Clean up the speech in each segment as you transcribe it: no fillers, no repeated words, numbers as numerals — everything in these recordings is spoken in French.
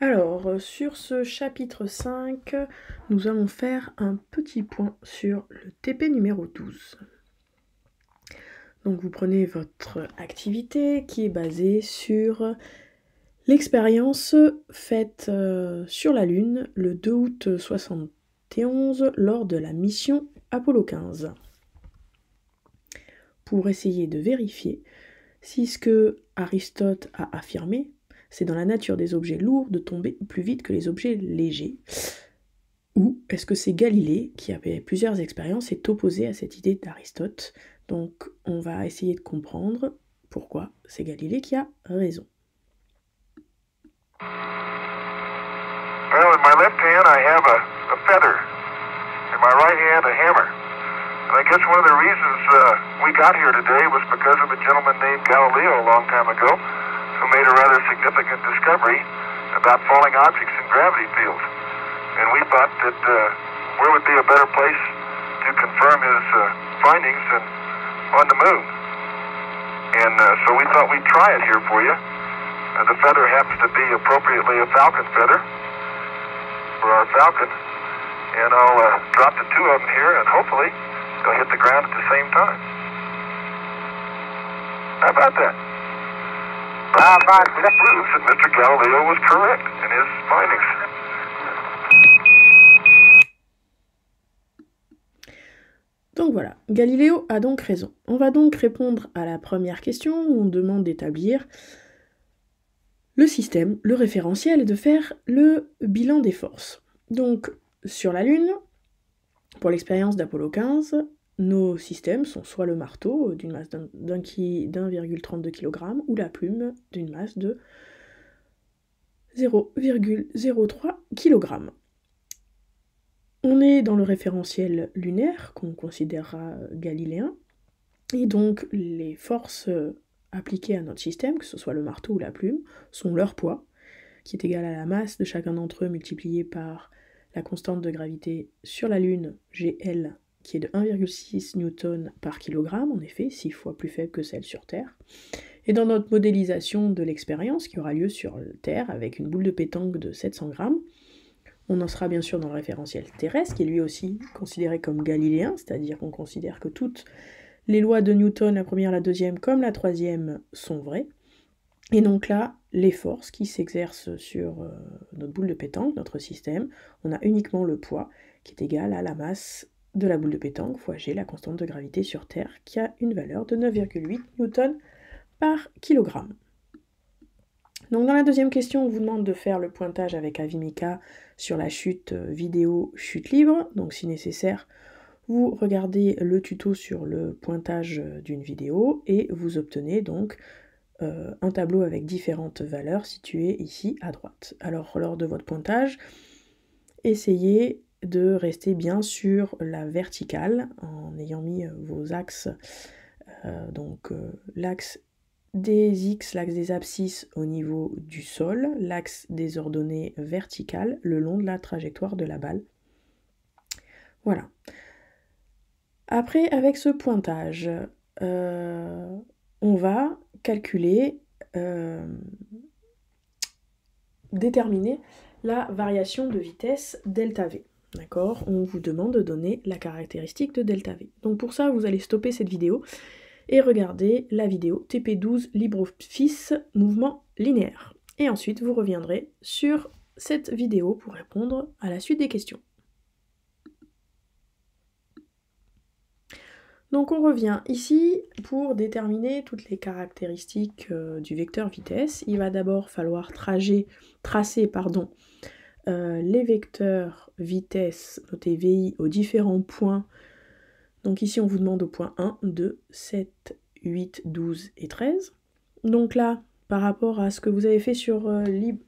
Alors, sur ce chapitre 5, nous allons faire un petit point sur le TP numéro 12. Donc vous prenez votre activité qui est basée sur l'expérience faite sur la Lune le 2 août 1971 lors de la mission Apollo 15. Pour essayer de vérifier si ce que Aristote a affirmé, c'est dans la nature des objets lourds de tomber plus vite que les objets légers, ou est-ce que c'est Galilée, qui avait plusieurs expériences, est opposé à cette idée d'Aristote. Donc on va essayer de comprendre pourquoi c'est Galilée qui a raison. Well, in my left hand I have a feather. In my right hand a hammer. And I guess one of the reasons we got here today was because of a gentleman named Galileo a long time ago who made a rather significant discovery about falling objects in gravity fields. And we thought that where would be a better place to confirm his findings than on the moon. And so we thought we'd try it here for you. The feather happens to be appropriately a falcon feather for our falcon. And I'll drop the two of them here and hopefully they'll hit the ground at the same time. How about that? It proves that Mr. Galileo was correct in his findings. Donc voilà, Galiléo a donc raison. On va donc répondre à la première question où on demande d'établir le système, le référentiel et de faire le bilan des forces. Donc sur la Lune, pour l'expérience d'Apollo 15, nos systèmes sont soit le marteau d'une masse d'1,32 kg ou la plume d'une masse de 0,03 kg. On est dans le référentiel lunaire qu'on considérera galiléen, et donc les forces appliquées à notre système, que ce soit le marteau ou la plume, sont leur poids, qui est égal à la masse de chacun d'entre eux multiplié par la constante de gravité sur la Lune, Gl, qui est de 1,6 Newton par kilogramme, en effet, 6 fois plus faible que celle sur Terre. Et dans notre modélisation de l'expérience, qui aura lieu sur Terre avec une boule de pétanque de 700 grammes, on en sera bien sûr dans le référentiel terrestre, qui est lui aussi considéré comme galiléen, c'est-à-dire qu'on considère que toutes les lois de Newton, la première, la deuxième, comme la troisième, sont vraies. Et donc là, les forces qui s'exercent sur notre boule de pétanque, notre système, on a uniquement le poids qui est égal à la masse de la boule de pétanque fois G, la constante de gravité sur Terre, qui a une valeur de 9,8 Newton par kilogramme. Donc dans la deuxième question, on vous demande de faire le pointage avec Avimika sur la chute vidéo chute libre. Donc si nécessaire, vous regardez le tuto sur le pointage d'une vidéo et vous obtenez donc un tableau avec différentes valeurs situées ici à droite. Alors lors de votre pointage, essayez de rester bien sur la verticale en ayant mis vos axes, l'axe des X, l'axe des abscisses au niveau du sol, l'axe des ordonnées verticales le long de la trajectoire de la balle. Voilà. Après, avec ce pointage, on va calculer, déterminer la variation de vitesse delta V. D'accord ? On vous demande de donner la caractéristique de delta V. Donc pour ça, vous allez stopper cette vidéo et regardez la vidéo TP12 LibreOffice mouvement linéaire. Et ensuite, vous reviendrez sur cette vidéo pour répondre à la suite des questions. Donc on revient ici pour déterminer toutes les caractéristiques du vecteur vitesse. Il va d'abord falloir tracer les vecteurs vitesse, notés VI, aux différents points. Donc ici on vous demande au point 1, 2, 7, 8, 12 et 13. Donc là, par rapport à ce que vous avez fait sur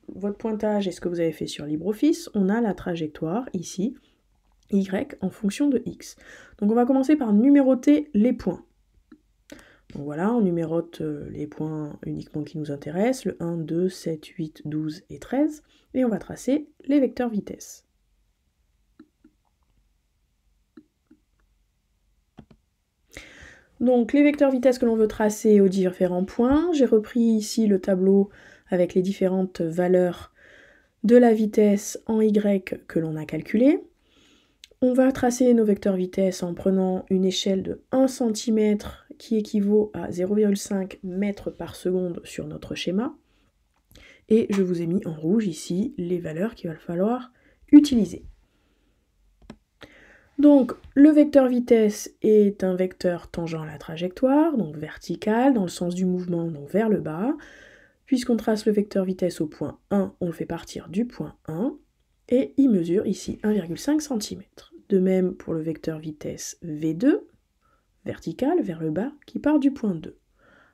votre pointage et ce que vous avez fait sur LibreOffice, on a la trajectoire ici, Y en fonction de X. Donc on va commencer par numéroter les points. Donc voilà, on numérote les points uniquement qui nous intéressent, le 1, 2, 7, 8, 12 et 13, et on va tracer les vecteurs vitesse. Donc les vecteurs vitesse que l'on veut tracer aux différents points, j'ai repris ici le tableau avec les différentes valeurs de la vitesse en y que l'on a calculée. On va tracer nos vecteurs vitesse en prenant une échelle de 1 cm qui équivaut à 0,5 mètres par seconde sur notre schéma. Et je vous ai mis en rouge ici les valeurs qu'il va falloir utiliser. Donc le vecteur vitesse est un vecteur tangent à la trajectoire, donc vertical, dans le sens du mouvement, donc vers le bas. Puisqu'on trace le vecteur vitesse au point 1, on le fait partir du point 1, et il mesure ici 1,5 cm. De même pour le vecteur vitesse V2, vertical, vers le bas, qui part du point 2.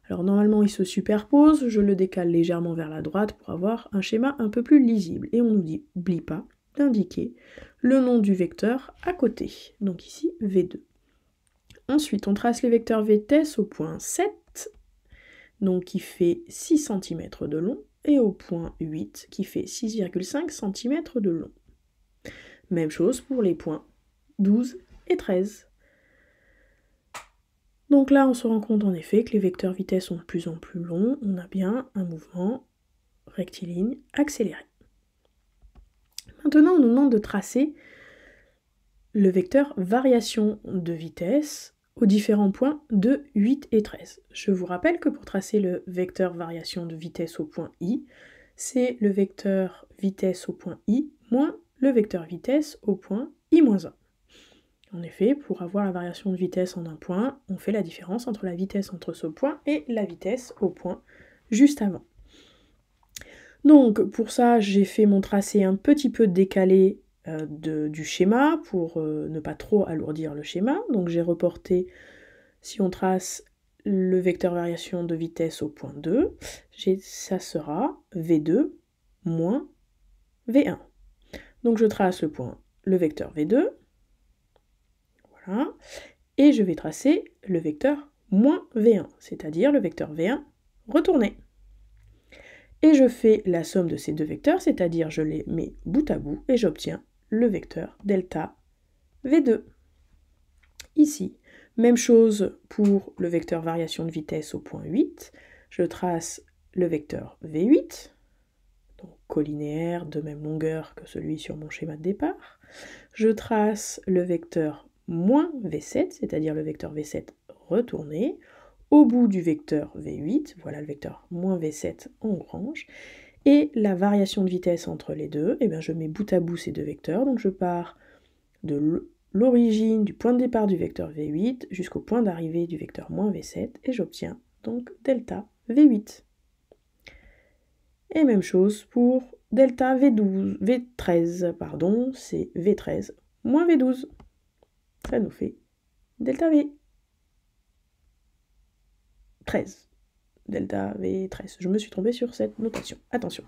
Alors normalement il se superpose, je le décale légèrement vers la droite pour avoir un schéma un peu plus lisible. Et on n'oublie pas d'indiquer le nom du vecteur à côté, donc ici V2. Ensuite on trace les vecteurs vitesse au point 7, donc qui fait 6 cm de long, et au point 8 qui fait 6,5 cm de long. Même chose pour les points 12 et 13. Donc là, on se rend compte en effet que les vecteurs vitesse sont de plus en plus longs. On a bien un mouvement rectiligne accéléré. Maintenant, on nous demande de tracer le vecteur variation de vitesse aux différents points de 8 et 13. Je vous rappelle que pour tracer le vecteur variation de vitesse au point I, c'est le vecteur vitesse au point I moins le vecteur vitesse au point I-1. En effet, pour avoir la variation de vitesse en un point, on fait la différence entre la vitesse entre ce point et la vitesse au point juste avant. Donc pour ça, j'ai fait mon tracé un petit peu décalé du schéma pour ne pas trop alourdir le schéma. Donc j'ai reporté, si on trace le vecteur variation de vitesse au point 2, ça sera V2 moins V1. Donc je trace le vecteur V2, voilà, et je vais tracer le vecteur moins V1, c'est-à-dire le vecteur V1 retourné. Et je fais la somme de ces deux vecteurs, c'est-à-dire je les mets bout à bout, et j'obtiens le vecteur delta V2. Ici, même chose pour le vecteur variation de vitesse au point 8, je trace le vecteur V8, donc collinéaire, de même longueur que celui sur mon schéma de départ. Je trace le vecteur moins V7, c'est-à-dire le vecteur V7 retourné, au bout du vecteur V8, voilà le vecteur moins V7 en orange, et la variation de vitesse entre les deux, eh bien je mets bout à bout ces deux vecteurs, donc je pars de l'origine du point de départ du vecteur V8 jusqu'au point d'arrivée du vecteur moins V7, et j'obtiens donc delta V8. Et même chose pour delta V13, c'est V13 moins V12. Ça nous fait delta V. 13. Delta V13. Je me suis trompée sur cette notation. Attention.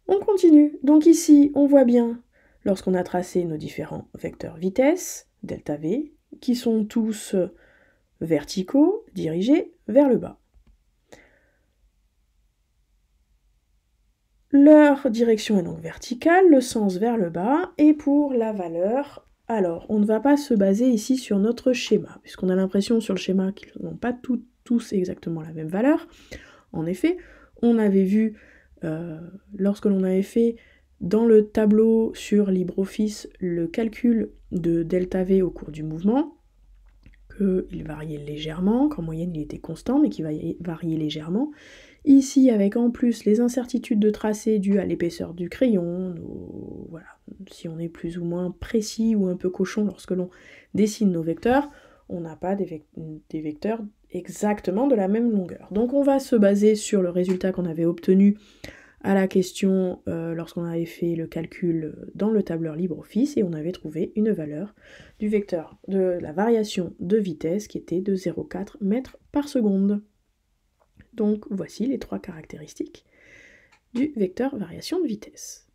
On continue. Donc ici, on voit bien, lorsqu'on a tracé nos différents vecteurs vitesse, delta V, qui sont tous verticaux, dirigés vers le bas. Leur direction est donc verticale, le sens vers le bas, et pour la valeur, alors on ne va pas se baser ici sur notre schéma, puisqu'on a l'impression sur le schéma qu'ils n'ont pas tous exactement la même valeur. En effet, on avait vu, lorsque l'on avait fait dans le tableau sur LibreOffice le calcul de delta V au cours du mouvement, qu'il variait légèrement, qu'en moyenne il était constant, mais qu'il variait légèrement. Ici, avec en plus les incertitudes de tracé dues à l'épaisseur du crayon, voilà, si on est plus ou moins précis ou un peu cochon lorsque l'on dessine nos vecteurs, on n'a pas des vecteurs exactement de la même longueur. Donc on va se baser sur le résultat qu'on avait obtenu à la question lorsqu'on avait fait le calcul dans le tableur LibreOffice, et on avait trouvé une valeur du vecteur de la variation de vitesse qui était de 0,4 mètres par seconde. Donc voici les trois caractéristiques du vecteur variation de vitesse.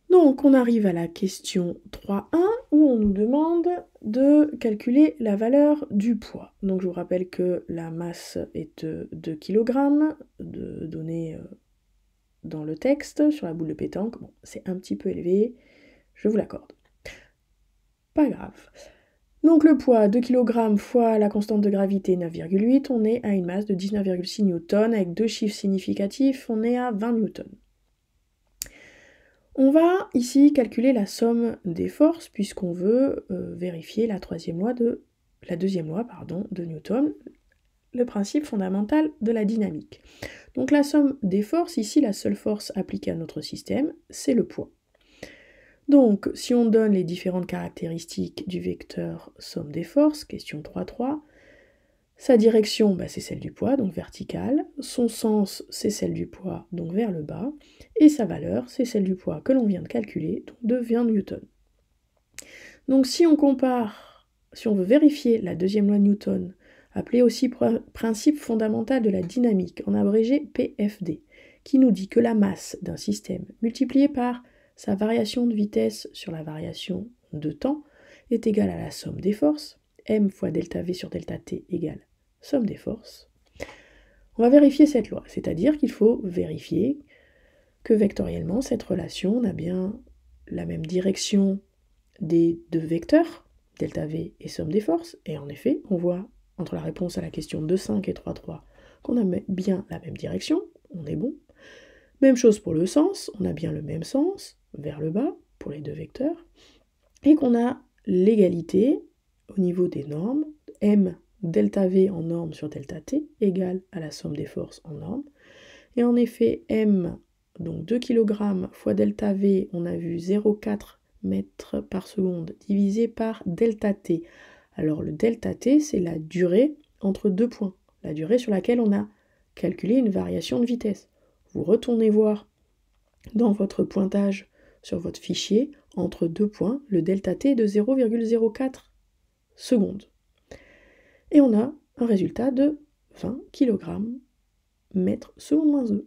Donc on arrive à la question 3.1 où on nous demande de calculer la valeur du poids. Donc je vous rappelle que la masse est de 2 kg, donnée dans le texte sur la boule de pétanque. Bon, c'est un petit peu élevé, je vous l'accorde. Pas grave. Donc le poids, 2 kg fois la constante de gravité, 9,8, on est à une masse de 19,6 newtons. Avec deux chiffres significatifs, on est à 20 newtons. On va ici calculer la somme des forces, puisqu'on veut vérifier la deuxième loi de Newton, le principe fondamental de la dynamique. Donc la somme des forces, ici la seule force appliquée à notre système, c'est le poids. Donc si on donne les différentes caractéristiques du vecteur somme des forces, question 3.3, sa direction, c'est celle du poids, donc verticale, son sens, c'est celle du poids, donc vers le bas, et sa valeur, c'est celle du poids que l'on vient de calculer, donc de 20 newtons. Donc si on veut vérifier la deuxième loi de Newton, appelée aussi principe fondamental de la dynamique, en abrégé PFD, qui nous dit que la masse d'un système multipliée par sa variation de vitesse sur la variation de temps est égale à la somme des forces, m fois delta v sur delta t égale somme des forces. On va vérifier cette loi, c'est-à-dire qu'il faut vérifier que vectoriellement, cette relation a bien la même direction des deux vecteurs, delta v et somme des forces, et en effet, on voit entre la réponse à la question 2.5 et 3.3 qu'on a bien la même direction, on est bon. Même chose pour le sens, on a bien le même sens, vers le bas, pour les deux vecteurs, et qu'on a l'égalité au niveau des normes, m delta v en norme sur delta t égale à la somme des forces en norme, et en effet, m, donc 2 kg fois delta v, on a vu 0,4 mètres par seconde divisé par delta t. Alors le delta t, c'est la durée entre deux points, la durée sur laquelle on a calculé une variation de vitesse. Vous retournez voir dans votre pointage sur votre fichier, entre deux points, le delta t est de 0,04 secondes. Et on a un résultat de 20 kg mètre seconde moins E.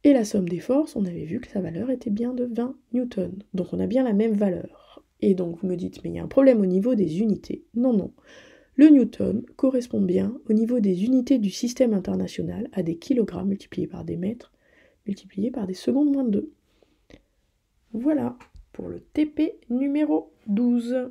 Et la somme des forces, on avait vu que sa valeur était bien de 20 newtons. Donc on a bien la même valeur. Et donc vous me dites, mais il y a un problème au niveau des unités. Non, non. Le newton correspond bien au niveau des unités du système international à des kilogrammes multipliés par des mètres multipliés par des secondes moins 2. Voilà pour le TP numéro 12.